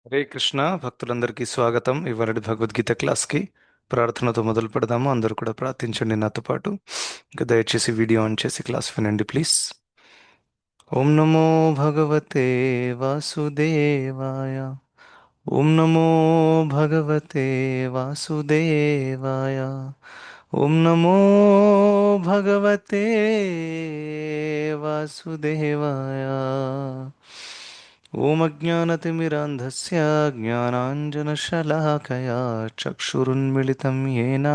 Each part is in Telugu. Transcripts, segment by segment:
హరే కృష్ణ భక్తులందరికీ స్వాగతం. ఇవాళ భగవద్గీత క్లాస్కి ప్రార్థనతో మొదలు పెడదాము. అందరూ కూడా ప్రార్థించండి నాతో పాటు. ఇంకా దయచేసి వీడియో ఆన్ చేసి క్లాస్ వినండి ప్లీజ్. ఓం నమో భగవతే వాసుదేవాయ. ఓం నమో భగవతే వాసుదేవాయ. ఓం నమో భగవతే వాసుదేవాయ. ఓం అజ్ఞానతిమిరాంధస్య జ్ఞానాంజనశలాకయా చక్షురున్మిళితం येन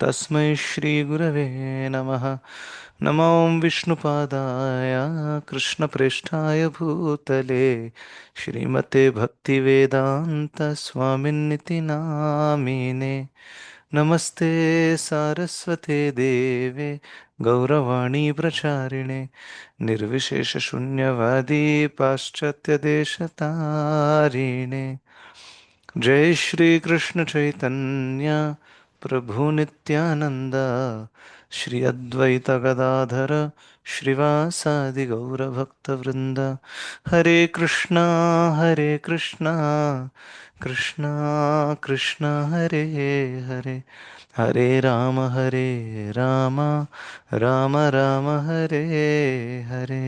తస్మై శ్రీగురవే నమః. నమో విష్ణుపాదాయ కృష్ణప్రేష్ఠాయ భూతలే శ్రీమతే భక్తివేదాంత స్వామిన్నితి నామినే. నమస్తే సారస్వతే దేవే గౌరవాణీ ప్రచారిణే నిర్విశేషశూన్యవాदी पाश्चात्यदेशतारिणे. जय श्री कृष्ण चैतन्य प्रभु नित्यानंद श्री अद्वैत गदाधर श्रीवासादि गौरभक्तवृंद. हरे कृष्णा कृष्णा कृष्णा हरे हरे, हरे राम राम राम हरे हरे.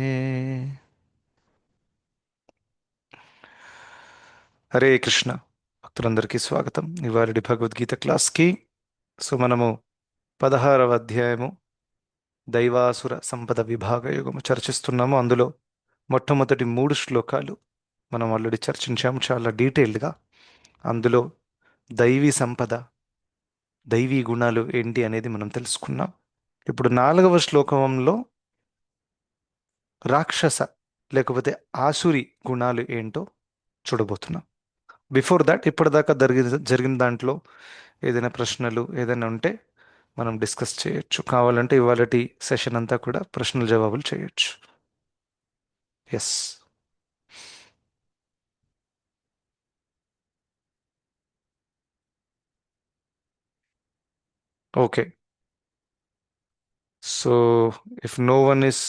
హరే కృష్ణ భక్తులందరికీ స్వాగతం ఇవాళ భగవద్గీత క్లాస్కి. సో మనము 16వ అధ్యాయము దైవాసుర సంపద విభాగ యోగము చర్చిస్తున్నాము. అందులో మొట్టమొదటి 3 శ్లోకాలు మనం ఆల్రెడీ చర్చించాము చాలా డీటెయిల్డ్గా. అందులో దైవీ సంపద, దైవీ గుణాలు ఏంటి అనేది మనం తెలుసుకున్నాం. ఇప్పుడు 4వ శ్లోకంలో రాక్షస లేకపోతే ఆసురి గుణాలు ఏంటో చూడబోతున్నాం. బిఫోర్ దాట్ ఇప్పటిదాకా జరిగిన దాంట్లో ఏదైనా ప్రశ్నలు ఏదైనా ఉంటే మనం డిస్కస్ చేయొచ్చు. కావాలంటే ఇవాళటి సెషన్ అంతా కూడా ప్రశ్నలు జవాబులు చేయొచ్చు. Yes. Okay. So if no one is,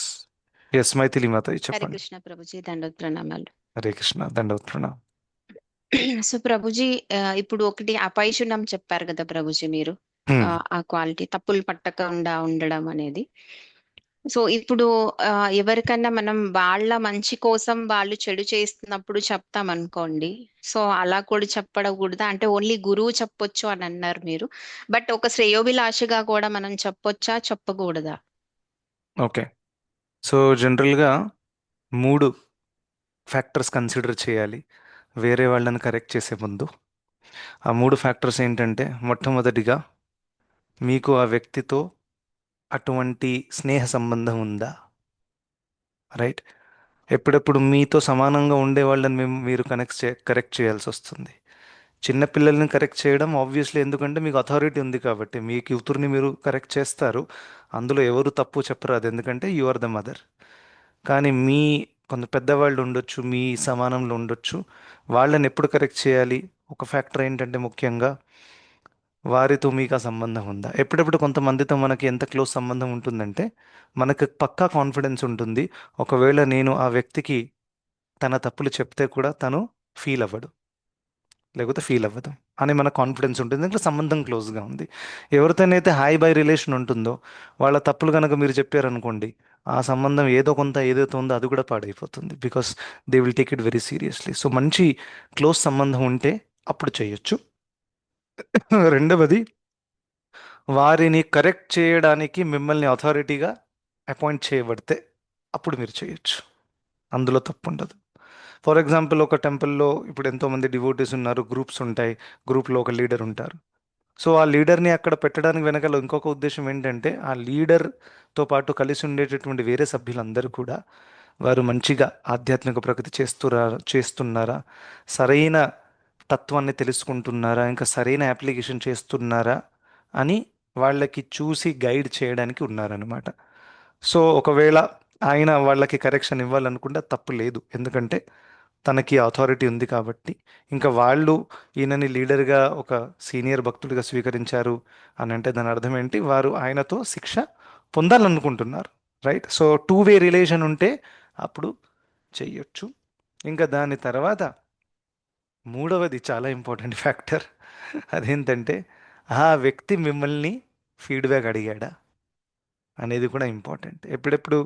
yes Maithili Mata Hare చెప్పండి. కృష్ణ ప్రభుజీ, దండోత్ ప్రణామాలు. హరే కృష్ణ దండవత్ ప్రణామ్. సో ప్రభుజీ, ఇప్పుడు ఒకటి అపైశునం చెప్పారు కదా ప్రభుజీ మీరు. హ్మ్. ఆ క్వాలిటీ తప్పులు పట్టకుండా ఉండడం అనేది. సో ఇప్పుడు ఎవరికన్నా మనం వాళ్ళ మంచి కోసం వాళ్ళు చెడు చేస్తున్నప్పుడు చెప్తాం అనుకోండి. సో అలా కూడా చెప్పకూడదా? అంటే ఓన్లీ గురువు చెప్పొచ్చు అని అన్నారు మీరు. బట్ ఒక శ్రేయోభిలాషిగా కూడా మనం చెప్పొచ్చా, చెప్పకూడదా? ఓకే. సో జనరల్గా 3 ఫ్యాక్టర్స్ కన్సిడర్ చేయాలి వేరే వాళ్ళని కరెక్ట్ చేసే ముందు. ఆ 3 ఫ్యాక్టర్స్ ఏంటంటే, మొట్టమొదటిగా మీకు ఆ వ్యక్తితో అటువంటి స్నేహ సంబంధం ఉందా. రైట్. ఎప్పుడెప్పుడు మీతో సమానంగా ఉండే వాళ్ళని మీరు కరెక్ట్ చేయాల్సి వస్తుంది. చిన్నపిల్లల్ని కరెక్ట్ చేయడం ఆబ్వియస్లీ, ఎందుకంటే మీకు అథారిటీ ఉంది కాబట్టి మీ కూతుర్ని మీరు కరెక్ట్ చేస్తారు. అందులో ఎవరు తప్పు చెప్పరు, అది ఎందుకంటే యు ఆర్ ద మదర్. కానీ కొంత పెద్దవాళ్ళు ఉండొచ్చు, మీ సమానంలో ఉండొచ్చు. వాళ్ళని ఎప్పుడు కరెక్ట్ చేయాలి? ఒక ఫ్యాక్టర్ ఏంటంటే ముఖ్యంగా వారితో మీకు ఆ సంబంధం ఉందా. ఎప్పుడెప్పుడు కొంతమందితో మనకి ఎంత క్లోజ్ సంబంధం ఉంటుందంటే మనకు పక్కా కాన్ఫిడెన్స్ ఉంటుంది. ఒకవేళ నేను ఆ వ్యక్తికి తన తప్పులు చెప్తే కూడా తను ఫీల్ అవ్వడు, లేకపోతే ఫీల్ అవ్వదు అని మన కాన్ఫిడెన్స్ ఉంటుంది, ఎందుకంటే సంబంధం క్లోజ్గా ఉంది. ఎవరితోనైతే హాయ్ బై రిలేషన్ ఉంటుందో వాళ్ళ తప్పులు కనుక మీరు చెప్పారనుకోండి, ఆ సంబంధం ఏదో కొంత ఏదైతే ఉందో అది కూడా పాడైపోతుంది. Because they will take it very seriously. So మంచి క్లోజ్ సంబంధం ఉంటే అప్పుడు చేయొచ్చు. రెండవది, వారిని కరెక్ట్ చేయడానికి మిమ్మల్ని అథారిటీగా అపాయింట్ చేయబడితే అప్పుడు మీరు చేయొచ్చు, అందులో తప్పు ఉండదు. ఫర్ ఎగ్జాంపుల్, ఒక టెంపుల్లో ఇప్పుడు ఎంతోమంది డివోటీస్ ఉన్నారు, గ్రూప్స్ ఉంటాయి, గ్రూప్లో ఒక లీడర్ ఉంటారు. సో ఆ లీడర్ని అక్కడ పెట్టడానికి వెనకాల ఇంకొక ఉద్దేశం ఏంటంటే, ఆ లీడర్తో పాటు కలిసి ఉండేటటువంటి వేరే సభ్యులందరూ కూడా వారు మంచిగా ఆధ్యాత్మిక ప్రగతి చేస్తున్నారా, సరైన తత్వాన్ని తెలుసుకుంటున్నారా, ఇంకా సరైన అప్లికేషన్ చేస్తున్నారా అని వాళ్ళకి చూసి గైడ్ చేయడానికి ఉన్నారనమాట. సో ఒకవేళ ఆయన వాళ్ళకి కరెక్షన్ ఇవ్వాలనుకుంటే తప్పు లేదు, ఎందుకంటే తనకి అథారిటీ ఉంది కాబట్టి. ఇంకా వాళ్ళు ఈయనని లీడర్గా ఒక సీనియర్ భక్తుడిగా స్వీకరించారు అని అంటే దాని అర్థం ఏంటి, వారు ఆయనతో శిక్ష పొందాలనుకుంటున్నారు. Right. So two way relation ఉంటే అప్పుడు చెయ్యొచ్చు. ఇంకా దాని తర్వాత మూడవది చాలా ఇంపార్టెంట్ ఫ్యాక్టర్. అదేంటంటే ఆ వ్యక్తి మిమ్మల్ని ఫీడ్బ్యాక్ అడిగాడా అనేది కూడా ఇంపార్టెంట్. ఎప్పుడెప్పుడు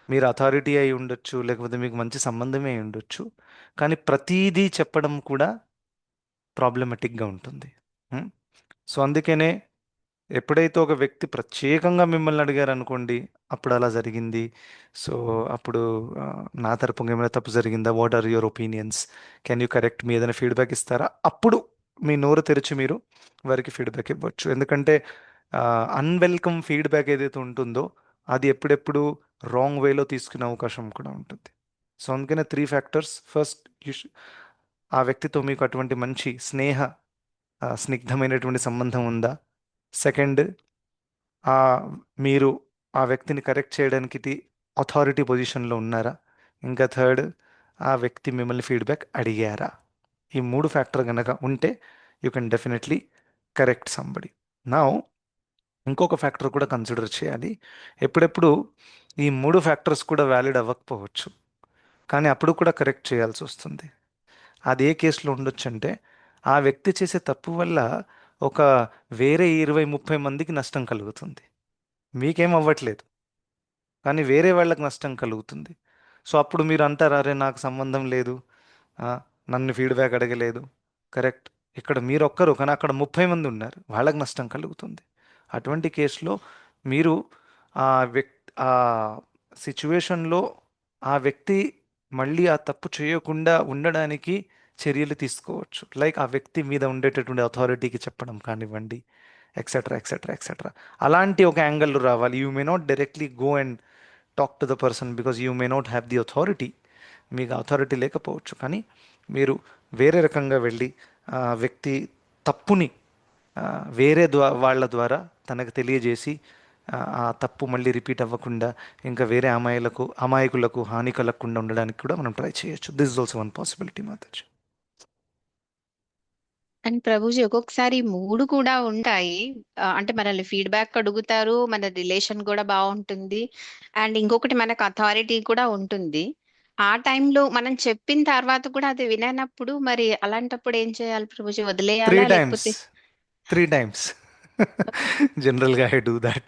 మీరు అథారిటీ అయి ఉండొచ్చు, లేకపోతే మీకు మంచి సంబంధమే అయి ఉండొచ్చు, కానీ ప్రతీదీ చెప్పడం కూడా ప్రాబ్లమెటిక్గా ఉంటుంది. సో అందుకనే ఎప్పుడైతే ఒక వ్యక్తి ప్రత్యేకంగా మిమ్మల్ని అడిగారు అనుకోండి, అప్పుడు అలా జరిగింది, సో అప్పుడు ఆ, నా తరపున ఏమైనా తప్పు జరిగిందా, what are your opinions, can you correct me, ఏదైనా ఫీడ్బ్యాక్ ఇస్తారా, అప్పుడు మీ నోరు తెరిచి మీరు వారికి ఫీడ్బ్యాక్ ఇవ్వచ్చు. ఎందుకంటే అన్వెల్కమ్ ఫీడ్బ్యాక్ ఏదైతే ఉంటుందో అది ఎప్పుడెప్పుడు రాంగ్ వేలో తీసుకునే అవకాశం కూడా ఉంటుంది. సో అందుకనే 3 ఫ్యాక్టర్స్. ఫస్ట్, ఆ వ్యక్తితో మీకు అటువంటి మంచి స్నిగ్ధమైనటువంటి సంబంధం ఉందా. సెకండ్, ఆ మీరు ఆ వ్యక్తిని కరెక్ట్ చేయడానికి అథారిటీ పొజిషన్లో ఉన్నారా. ఇంకా థర్డ్, ఆ వ్యక్తి మిమ్మల్ని ఫీడ్బ్యాక్ అడిగారా. ఈ 3 ఫ్యాక్టర్ కనుక ఉంటే you can definitely correct somebody. నా ఇంకొక ఫ్యాక్టర్ కూడా కన్సిడర్ చేయాలి. ఎప్పుడెప్పుడు ఈ 3 ఫ్యాక్టర్స్ కూడా వ్యాలిడ్ అవ్వకపోవచ్చు, కానీ అప్పుడు కూడా కరెక్ట్ చేయాల్సి వస్తుంది. అది ఏ కేసులో ఉండొచ్చు అంటే, ఆ వ్యక్తి చేసే తప్పు వల్ల ఒక వేరే 20-30 మందికి నష్టం కలుగుతుంది. మీకేం అవ్వట్లేదు, కానీ వేరే వాళ్ళకి నష్టం కలుగుతుంది. సో అప్పుడు మీరు అంటారు, అరే నాకు సంబంధం లేదు, ఆ, నన్ను ఫీడ్బ్యాక్ అడగలేదు. కరెక్ట్. ఇక్కడ మీరు ఒక్కరు, కానీ అక్కడ 30 మంది ఉన్నారు, వాళ్ళకి నష్టం కలుగుతుంది. అటువంటి కేసులో మీరు ఆ ఆ సిచ్యువేషన్లో ఆ వ్యక్తి మళ్ళీ ఆ తప్పు చేయకుండా ఉండడానికి చర్యలు తీసుకోవచ్చు. లైక్ ఆ వ్యక్తి మీద ఉండేటటువంటి అథారిటీకి చెప్పడం కానివ్వండి, ఎక్సెట్రా ఎక్సెట్రా ఎక్సెట్రా. అలాంటి ఒక యాంగిల్ రావాలి. You may not directly go and talk to the person because you may not have the authority. మీకు అథారిటీ లేకపోవచ్చు, కానీ మీరు వేరే రకంగా వెళ్ళి ఆ వ్యక్తి తప్పుని ఆ, వాళ్ళ ద్వారా తనకు తెలియజేసి ఆ తప్పు మళ్ళీ రిపీట్ అవ్వకుండా ఇంకా వేరే అమాయకులకు హాని కలగకుండా ఉండడానికి కూడా మనం ట్రై చేయొచ్చు. This is also one possibility Mataji. And Prabhuji ఒక్కొక్కసారి మూడు కూడా ఉంటాయి. అంటే మనల్ని ఫీడ్బ్యాక్ అడుగుతారు, మన రిలేషన్ కూడా బాగుంటుంది, అండ్ ఇంకొకటి మనకు అథారిటీ కూడా ఉంటుంది. ఆ టైంలో మనం చెప్పిన తర్వాత కూడా అది విననప్పుడు మరి అలాంటప్పుడు ఏం చేయాలి ప్రభుజీ? త్రీ వదిలేయాలా టైమ్స్ లేకపోతే? 3 టైమ్స్ జనరల్గా I do that,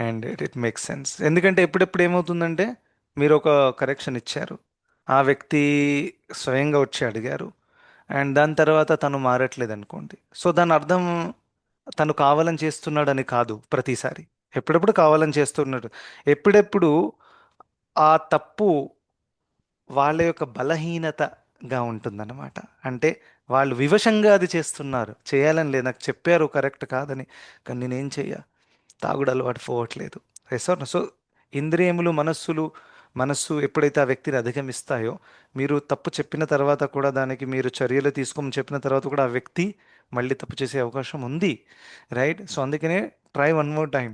and it makes sense. ఎందుకంటే ఎప్పుడెప్పుడు ఏమవుతుందంటే, మీరు ఒక కరెక్షన్ ఇచ్చారు, ఆ వ్యక్తి స్వయంగా వచ్చి అడిగారు, అండ్ దాని తర్వాత తను మారట్లేదు అనుకోండి. సో దాని అర్థం తను కావాలని చేస్తున్నాడని కాదు ప్రతిసారి. ఎప్పుడెప్పుడు కావాలని చేస్తున్నాడు, ఎప్పుడెప్పుడు ఆ తప్పు వాళ్ళ యొక్క బలహీనతగా ఉంటుందన్నమాట. అంటే వాళ్ళు వివశంగా అది చేస్తున్నారు, చేయాలని లేదు, నాకు చెప్పారు కరెక్ట్ కాదని, కానీ నేనేం చెయ్య, తాగుడు అలవాటు పోవట్లేదు. సో ఇంద్రియములు, మనస్సు ఎప్పుడైతే ఆ వ్యక్తిని అధిగమిస్తాయో, మీరు తప్పు చెప్పిన తర్వాత కూడా దానికి మీరు చర్యలు తీసుకోమని చెప్పిన తర్వాత కూడా ఆ వ్యక్తి మళ్ళీ తప్పు చేసే అవకాశం ఉంది. రైట్. సో అందుకనే try one more time.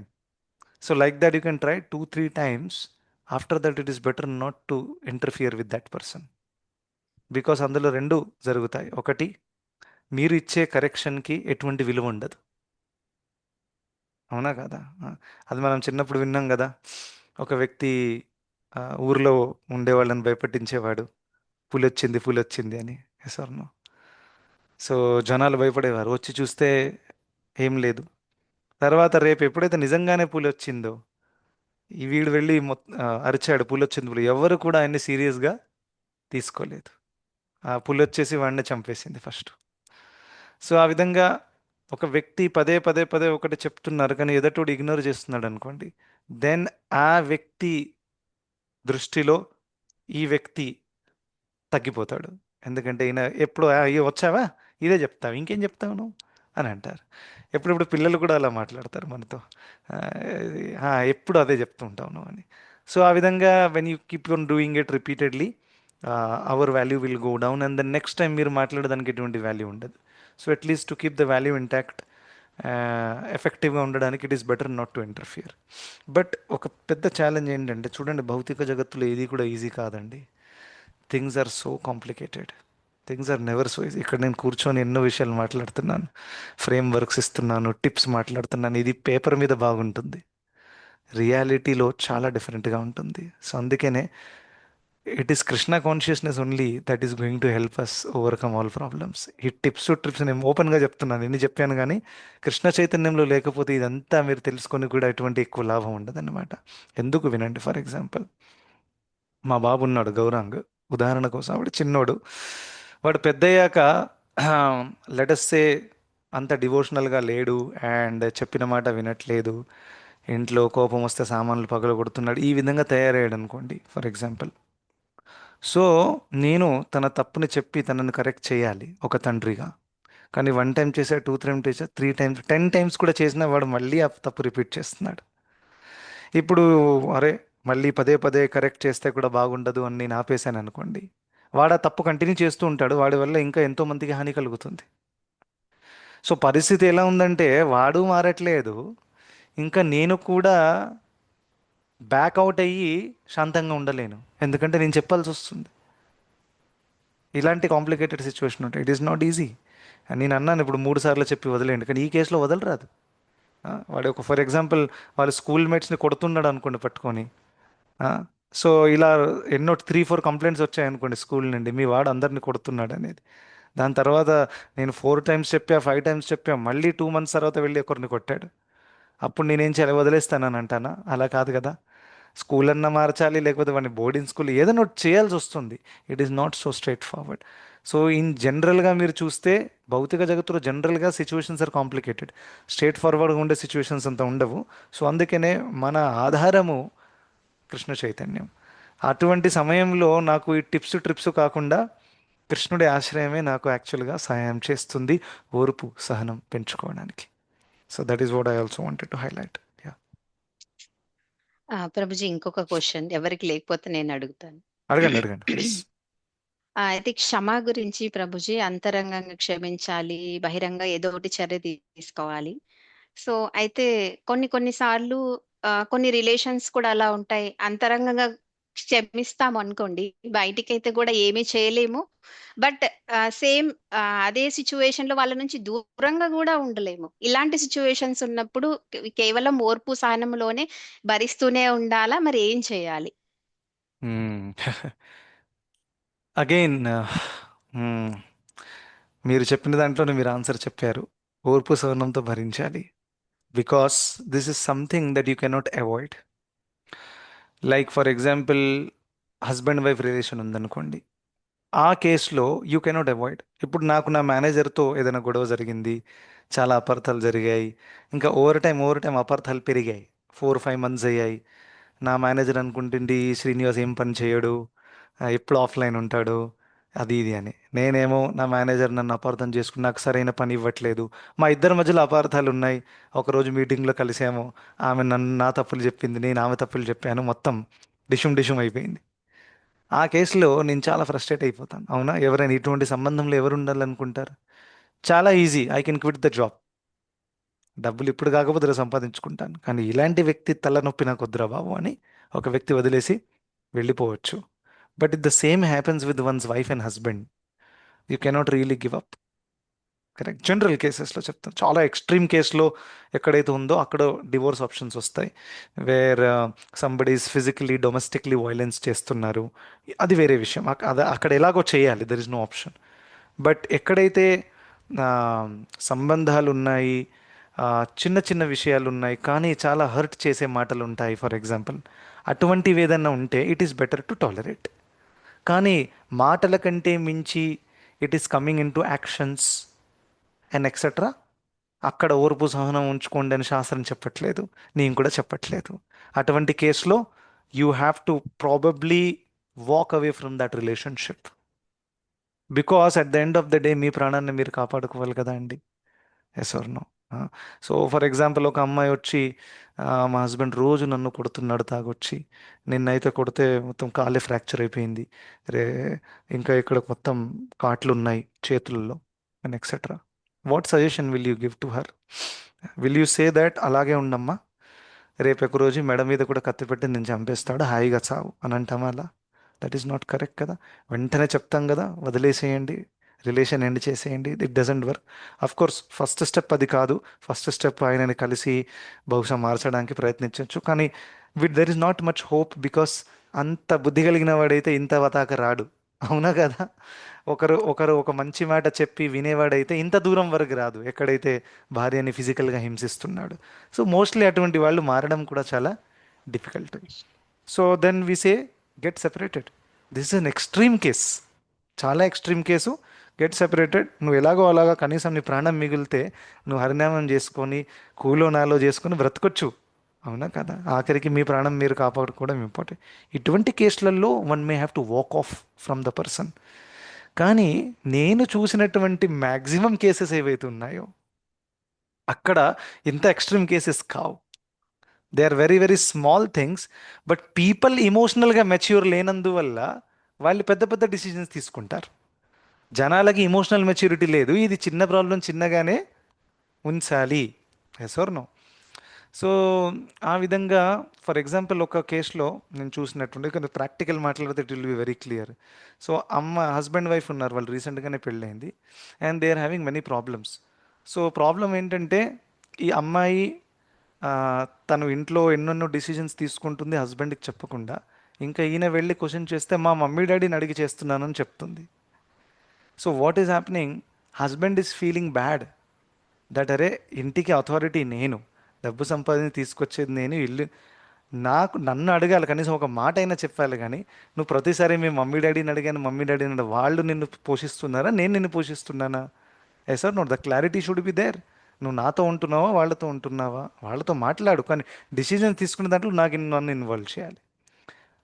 So like that you can try 2-3 times. After that it is better not to interfere with that person. Because అందులో రెండు జరుగుతాయి. ఒకటి, మీరు ఇచ్చే కరెక్షన్కి ఎటువంటి విలువ ఉండదు. అవునా కదా. ఆ, అది మనం చిన్నప్పుడు విన్నాం కదా. ఒక వ్యక్తి ఊర్లో ఉండే వాళ్ళని భయపెట్టించేవాడు, పులి వచ్చింది అని. Yes or no. సో జనాలు భయపడేవారు, వచ్చి చూస్తే ఏం లేదు. తర్వాత రేపు ఎప్పుడైతే నిజంగానే పులి వచ్చిందో, ఈ వీడు వెళ్ళి అరిచాడు, పులి, ఎవరు కూడా ఆయన్ని సీరియస్గా తీసుకోలేదు. ఆ పులి వచ్చేసి వాడిని చంపేసింది ఫస్ట్. సో ఆ విధంగా ఒక వ్యక్తి పదే పదే పదే ఒకటి చెప్తున్నారు, కానీ ఎదటోడు ఇగ్నోర్ చేస్తున్నాడు అనుకోండి, దెన్ ఆ వ్యక్తి దృష్టిలో ఈ వ్యక్తి తగ్గిపోతాడు. ఎందుకంటే ఈయన ఎప్పుడు అయ్యో వచ్చావా, ఇదే చెప్తావు, ఇంకేం చెప్తావు నువ్వు అని అంటారు. ఎప్పుడెప్పుడు పిల్లలు కూడా అలా మాట్లాడతారు మనతో, "ఆ, ఎప్పుడు అదే చెప్తూ ఉంటావు నువ్వు" అని. సో ఆ విధంగా when you keep on doing it repeatedly, our value will go down, and then next time మీరు మాట్లాడడానికి ఎటువంటి వాల్యూ ఉండదు. So at least to keep the value intact, ఎఫెక్టివ్గా ఉండడానికి it is better not to interfere. But ఒక పెద్ద ఛాలెంజ్ ఏంటంటే, చూడండి, భౌతిక జగత్తులో ఏది కూడా ఈజీ కాదండి. Things are so complicated. Things are never so easy. ఇక్కడ నేను కూర్చొని ఎన్నో విషయాలు మాట్లాడుతున్నాను, ఫ్రేమ్ వర్క్స్ ఇస్తున్నాను, టిప్స్ మాట్లాడుతున్నాను, ఇది పేపర్ మీద బాగుంటుంది, రియాలిటీలో చాలా డిఫరెంట్గా ఉంటుంది. సో అందుకనే it is Krishna consciousness only that is going to help us overcome all problems. ఈ టిప్స్ ట్రిప్స్ నేను ఓపెన్గా చెప్తున్నాను, ఎన్ని చెప్పాను కానీ కృష్ణ చైతన్యంలో లేకపోతే ఇదంతా మీరు తెలుసుకొని కూడా ఎటువంటి ఎక్కువ లాభం ఉండదన్నమాట. ఎందుకు వినండి, ఫర్ ఎగ్జాంపుల్ మా బాబు ఉన్నాడు గౌరాంగ్, ఉదాహరణ కోసం వాడు చిన్నోడు. వాడు పెద్దయ్యాక లెటస్సే అంత డివోషనల్గా లేడు అండ్ చెప్పిన మాట వినట్లేదు, ఇంట్లో కోపం వస్తే సామాన్లు పగల కొడుతున్నాడు, ఈ విధంగా తయారయ్యాడు అనుకోండి ఫర్ ఎగ్జాంపుల్. సో నేను తన తప్పుని చెప్పి తనని కరెక్ట్ చేయాలి ఒక తండ్రిగా. కానీ వన్ టైం చేసా, టూ టైం చేసా, త్రీ టైమ్స్, 10 టైమ్స్ కూడా చేసినా వాడు మళ్ళీ ఆ తప్పు రిపీట్ చేస్తున్నాడు. ఇప్పుడు అరే మళ్ళీ పదే పదే కరెక్ట్ చేస్తే కూడా బాగుండదు అని నేను ఆపేశాను అనుకోండి, వాడు ఆ తప్పు కంటిన్యూ చేస్తూ ఉంటాడు, వాడి వల్ల ఇంకా ఎంతో మందికి హాని కలుగుతుంది. సో పరిస్థితి ఎలా ఉందంటే వాడు మారట్లేదు, ఇంకా నేను కూడా బ్యాక్ అవుట్ అయ్యి శాంతంగా ఉండలేను, ఎందుకంటే నేను చెప్పాల్సి వస్తుంది. ఇలాంటి కాంప్లికేటెడ్ సిచ్యువేషన్ ఉంటాయి, ఇట్ ఈస్ నాట్ ఈజీ. నేను అన్నాను ఇప్పుడు 3 సార్లు చెప్పి వదిలేండి, కానీ ఈ కేసులో వదలరాదు. వాడు ఒక ఫర్ ఎగ్జాంపుల్ వాళ్ళ స్కూల్ మేట్స్ని కొడుతున్నాడు అనుకోండి పట్టుకొని. ఆ, సో ఇలా ఎన్నో 3-4 కంప్లైంట్స్ వచ్చాయనుకోండి స్కూల్ నుండి, మీ వాడు అందరిని కొడుతున్నాడు అనేది. దాని తర్వాత నేను 4 టైమ్స్ చెప్పా, 5 టైమ్స్ చెప్పా, మళ్ళీ 2 మంత్స్ తర్వాత వెళ్ళి ఒకరిని కొట్టాడు. అప్పుడు నేనేం చేయాలి, వదిలేస్తానని అంటానా? అలా కాదు కదా. స్కూల్ అన్నా మార్చాలి, లేకపోతే వాడిని బోర్డింగ్ స్కూల్ ఏదైనా ఒకటి చేయాల్సి వస్తుంది. It is not so straight forward. So in జనరల్గా మీరు చూస్తే భౌతిక జగత్తులో జనరల్గా సిచ్యువేషన్స్ ఆర్ కాంప్లికేటెడ్, స్ట్రైట్ ఫార్వర్డ్గా ఉండే సిచ్యువేషన్స్ అంత ఉండవు. సో అందుకనే మన ఆధారము కృష్ణ చైతన్యం. అటువంటి సమయంలో నాకు ఈ టిప్స్ ట్రిప్స్ కాకుండా కృష్ణుడి ఆశ్రయమే నాకు యాక్చువల్గా సహాయం చేస్తుంది ఓర్పు సహనం పెంచుకోవడానికి. So that is what I also wanted to highlight. Yeah, Prabhuji, ఇంకొక క్వశ్చన్ ఎవరికి లేకపోతే నేను అడుగుతాను. అడగండి అడగండి ప్లీజ్. అయితే క్షమ గురించి ప్రభుజీ, అంతరంగంగా క్షమించాలి, బహిరంగ ఏదో ఒకటి చర్య తీసుకోవాలి. సో అయితే కొన్ని కొన్ని సార్లు కొన్ని రిలేషన్స్ కూడా అలా ఉంటాయి. అంతరంగంగా క్షమిస్తాము అనుకోండి, బయటికైతే కూడా ఏమీ చేయలేము. బట్ సేమ్ అదే సిచ్యువేషన్ లో వాళ్ళ నుంచి దూరంగా కూడా ఉండలేము. ఇలాంటి సిచ్యువేషన్స్ ఉన్నప్పుడు కేవలం ఓర్పు సహనంలోనే భరిస్తూనే ఉండాలా? మరి ఏం చేయాలి? అగైన్ మీరు చెప్పిన దాంట్లోనే మీరు ఆన్సర్ చెప్పారు. ఓర్పు సహనంతో భరించాలి, because this is something that you cannot avoid. Like for example husband wife relation ఉందనుకోండి, ఆ కేసులో యూ కెనాట్ అవాయిడ్. ఇప్పుడు నాకు నా మేనేజర్తో ఏదైనా గొడవ జరిగింది, చాలా అపార్థాలు జరిగాయి, ఇంకా ఓవర్ టైం అపార్థాలు పెరిగాయి, 4-5 మంత్స్ అయ్యాయి. నా మేనేజర్ అనుకుంటుండి శ్రీనివాస్ ఏం పని చేయడు, ఎప్పుడు ఆఫ్లైన్ ఉంటాడు, అది ఇది అని. నేనేమో నా మేనేజర్ నన్ను అపార్థం చేసుకుని నాకు సరైన పని ఇవ్వట్లేదు, మా ఇద్దరి మధ్యలో అపార్థాలు ఉన్నాయి. ఒకరోజు మీటింగ్లో కలిసాము, ఆమె నన్ను నా తప్పులు చెప్పింది, నేను ఆమె తప్పులు చెప్పాను, మొత్తం డిషుం డిషుం అయిపోయింది. ఆ కేసులో నేను చాలా ఫ్రస్ట్రేట్ అయిపోతాను. అవునా, ఎవరైనా ఇటువంటి సంబంధంలో ఎవరు ఉండాలనుకుంటారు? చాలా easy, I can quit the job, డబ్బులు ఇప్పుడు కాకపోతే రేపు సంపాదించుకుంటాను, కానీ ఇలాంటి వ్యక్తి తలనొప్పి నాకు వద్దురా బాబు అని ఒక వ్యక్తి వదిలేసి వెళ్ళిపోవచ్చు. But it the same happens with one's wife and husband. You cannot really give up. Correct, general కేసెస్లో చెప్తాను, చాలా ఎక్స్ట్రీమ్ కేసులో ఎక్కడైతే ఉందో అక్కడ డివోర్స్ ఆప్షన్స్ వస్తాయి. Where somebody is physically domestically violence చేస్తున్నారు, అది వేరే విషయం, అది అక్కడ ఎలాగో చేయాలి, there is no option. But ఎక్కడైతే ఆ, సంబంధాలు ఉన్నాయి, ఆ, చిన్న చిన్న విషయాలు ఉన్నాయి, కానీ చాలా హర్ట్ చేసే మాటలు ఉంటాయి ఫర్ ఎగ్జాంపుల్, అటువంటివి ఏదైనా ఉంటే it is better to tolerate. కానీ మాటల కంటే మించి it is coming in to actions and etcetera, అక్కడ ఓర్పు సహనం ఉంచుకోండి అని శాస్త్రం చెప్పట్లేదు, నేను కూడా చెప్పట్లేదు. అటువంటి కేసులో you have to probably walk away from that relationship, because at the end of the day మీ ప్రాణాన్ని మీరు కాపాడుకోవాలి కదా అండి. Yes or no? So for example ఒక అమ్మాయి వచ్చి మా హస్బెండ్ రోజు నన్ను కొడుతున్నాడు తాగొచ్చి, నిన్నైతే కొడితే మొత్తం కాలే ఫ్రాక్చర్ అయిపోయింది, రే ఇంకా ఇక్కడ మొత్తం కాట్లు ఉన్నాయి చేతుల్లో and etcetera. What suggestion will you give to her? Will you say that అలాగే ఉండమ్మా, రేపు ఒక రోజు మెడ మీద కూడా కత్తి పెట్టి నేను చంపేస్తాడు, హాయిగా చావు అని అంటామా అలా? దట్ ఈస్ నాట్ కరెక్ట్ కదా. వెంటనే చెప్తాం కదా, వదిలేసేయండి, రిలేషన్ ఎండ్ చేసేయండి, it doesn't work. Of course first step అది కాదు, ఫస్ట్ స్టెప్ ఆయనని కలిసి బహుశా మార్చడానికి ప్రయత్నించవచ్చు, కానీ there is not much hope, because అంత బుద్ధి కలిగిన వాడైతే ఇంత వతాక రాడు. అవునా కదా? ఒకరు ఒకరు ఒక మంచి మాట చెప్పి వినేవాడైతే ఇంత దూరం వరకు రాదు, ఎక్కడైతే భార్యని ఫిజికల్గా హింసిస్తున్నాడు. సో మోస్ట్లీ అటువంటి వాళ్ళు మారడం కూడా చాలా difficult. So then we say get separated. This is an extreme case, చాలా ఎక్స్ట్రీమ్ కేసు. Get separated. నువ్వు ఎలాగో అలాగా కనీసం నీ ప్రాణం మిగిలితే నువ్వు హరినామం చేసుకొని కూలో నాలో చేసుకొని బ్రతకొచ్చు. అవునా కదా? ఆఖరికి మీ ప్రాణం మీరు కాపాడుకోవడం ఇంపార్టెంట్. ఇటువంటి కేసులలో one may have to walk off from the person. కానీ నేను చూసినటువంటి మ్యాక్సిమం కేసెస్ ఏవైతే ఉన్నాయో అక్కడ ఇంత ఎక్స్ట్రీమ్ కేసెస్ కావు. They are very very small things. But people ఇమోషనల్గా మెచ్యూర్ లేనందువల్ల వాళ్ళు పెద్ద పెద్ద డిసిజన్స్ తీసుకుంటారు. జనాలకి ఇమోషనల్ మెచ్యూరిటీ లేదు, ఇది చిన్న ప్రాబ్లం చిన్నగానే ఉంచాలి. Yes or no? సో ఆ విధంగా ఫర్ ఎగ్జాంపుల్ ఒక కేసులో నేను చూసినట్టుండే, కొంచెం ప్రాక్టికల్ మాట్లాడితే it will be very clear. So husband wife ఉన్నారు, వాళ్ళు రీసెంట్గానే పెళ్ళైంది. And they are having many problems. So problem ఏంటంటే ఈ అమ్మాయి ఆ, తను ఇంట్లో ఎన్నెన్నో డిసిజన్స్ తీసుకుంటుంది హస్బెండ్కి చెప్పకుండా. ఇంకా ఈయన వెళ్ళి క్వశ్చన్ చేస్తే మా మమ్మీ డాడీని అడిగి చేస్తున్నానని చెప్తుంది. So what is happening? Husband is feeling bad that అరే ఇంటికి అథారిటీ నేను, డబ్బు సంపాదించి తీసుకొచ్చేది నేను, ఇల్లు నన్ను అడగాలి, కనీసం ఒక మాట అయినా చెప్పాలి. కానీ నువ్వు ప్రతిసారి మీ మమ్మీ డాడీని అడిగాను, మమ్మీ డాడీని అడిగాను, వాళ్ళు నిన్ను పోషిస్తున్నారా, నేను నిన్ను పోషిస్తున్నానా? Sir note the clarity should be there. నువ్వు నాతో ఉంటున్నావా వాళ్ళతో ఉంటున్నావా? వాళ్ళతో మాట్లాడు, కానీ డిసిజన్ తీసుకునే దాంట్లో నన్ను ఇన్వాల్వ్ చేయాలి.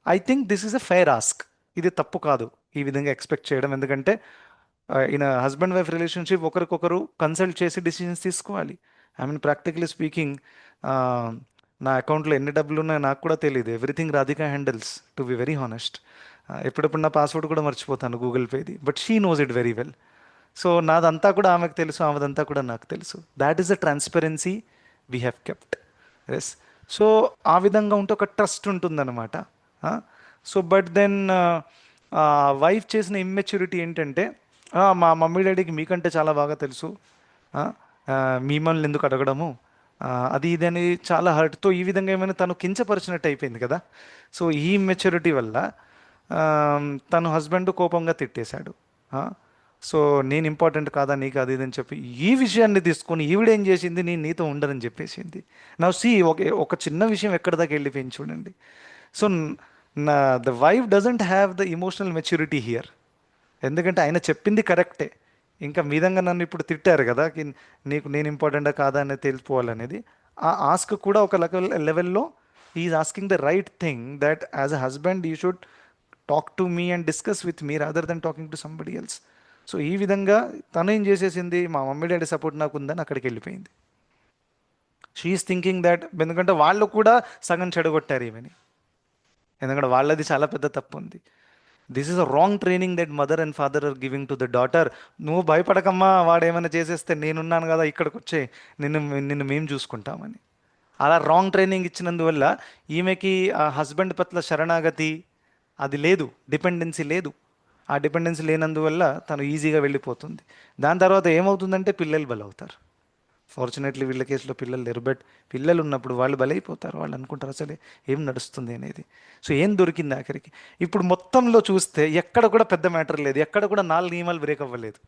I think this is a fair ask. ఇది తప్పు కాదు ఈ విధంగా ఎక్స్పెక్ట్ చేయడం. ఎందుకంటే ఇన్ హస్బెండ్ వైఫ్ రిలేషన్షిప్ ఒకరికొకరు కన్సల్ట్ చేసి డిసిజన్స్ తీసుకోవాలి. ఐ మీన్ ప్రాక్టికలీ స్పీకింగ్, నా అకౌంట్లో ఎన్ని డబ్బులు ఉన్నాయో నాకు కూడా తెలియదు. Everything Radhika handles, to be very honest. ఎప్పుడప్పుడు నా పాస్వర్డ్ కూడా మర్చిపోతాను గూగుల్ పేది, but she knows it very well. So నాదంతా కూడా ఆమెకు తెలుసు, ఆమెదంతా కూడా నాకు తెలుసు. That is the transparency we have kept. Yes. So ఆ విధంగా ఉంటే ఒక ట్రస్ట్ ఉంటుందన్నమాట. సో బట్ దెన్ వైఫ్ చేసిన ఇమ్మెచ్యూరిటీ ఏంటంటే, మా మమ్మీ డాడీకి మీకంటే చాలా బాగా తెలుసు, ఆ, మిమ్మల్ని ఎందుకు అడగడము, అది ఇది అని చాలా హర్ట్తో ఈ విధంగా ఏమైనా తను కించపరిచినట్టు అయిపోయింది కదా. సో ఈ ఇమ్మెచ్యూరిటీ వల్ల ఆ, తను హస్బెండ్ కోపంగా తిట్టేశాడు. సో నేను ఇంపార్టెంట్ కాదా నీకు, అది ఇది అని చెప్పి ఈ విషయాన్ని తీసుకొని ఈవిడేం చేసింది, నేను నీతో ఉండనని చెప్పేసింది. నా సి ఒక చిన్న విషయం ఎక్కడి దాకా వెళ్ళిపోయింది చూడండి. సో నా the wife doesn't have the emotional maturity here. ఎందుకంటే ఆయన చెప్పింది కరెక్టే. ఇంకా మీదంగా నన్ను ఇప్పుడు తిట్టారు కదా, నీకు నేను ఇంపార్టెంటా కాదా అనేది తెలిసిపోవాలనేది. ఆ ఆస్క్ కూడా ఒక లెవెల్లో is asking the right thing, that as a husband you should talk to me and discuss with me rather than talking to somebody else. So ఈ విధంగా తను ఏం చేసేసింది, మా మమ్మీ డాడీ సపోర్ట్ నాకు ఉందని అక్కడికి వెళ్ళిపోయింది. షీఈస్ థింకింగ్ దట్, ఎందుకంటే వాళ్ళు కూడా సగం చెడగొట్టారు ఈమెని, ఎందుకంటే వాళ్ళది చాలా పెద్ద తప్పు ఉంది. This is a wrong training that mother and father are giving to the daughter. నువ్వు భయపడకమ్మా, వాడు ఏమైనా చేసేస్తే నేనున్నాను కదా, ఇక్కడికి వచ్చే నిన్ను నిన్ను మేము చూసుకుంటామని. అలా రాంగ్ ట్రైనింగ్ ఇచ్చినందువల్ల ఈమెకి ఆ హస్బెండ్ పట్ల శరణాగతి అది లేదు, డిపెండెన్సీ లేదు. ఆ డిపెండెన్సీ లేనందువల్ల తను ఈజీగా వెళ్ళిపోతుంది. దాని తర్వాత ఏమవుతుందంటే పిల్లలు బలవుతారు. ఫార్చునేట్లీ వీళ్ళ కేసులో పిల్లలు లేరు, బట్ పిల్లలు ఉన్నప్పుడు వాళ్ళు బలైపోతారు. వాళ్ళు అనుకుంటారు అసలే ఏం నడుస్తుంది అనేది. సో ఏం దొరికింది ఆఖరికి? ఇప్పుడు మొత్తంలో చూస్తే ఎక్కడ కూడా పెద్ద మ్యాటర్ లేదు, ఎక్కడ కూడా 4 నియమాలు బ్రేక్ అవ్వలేదు.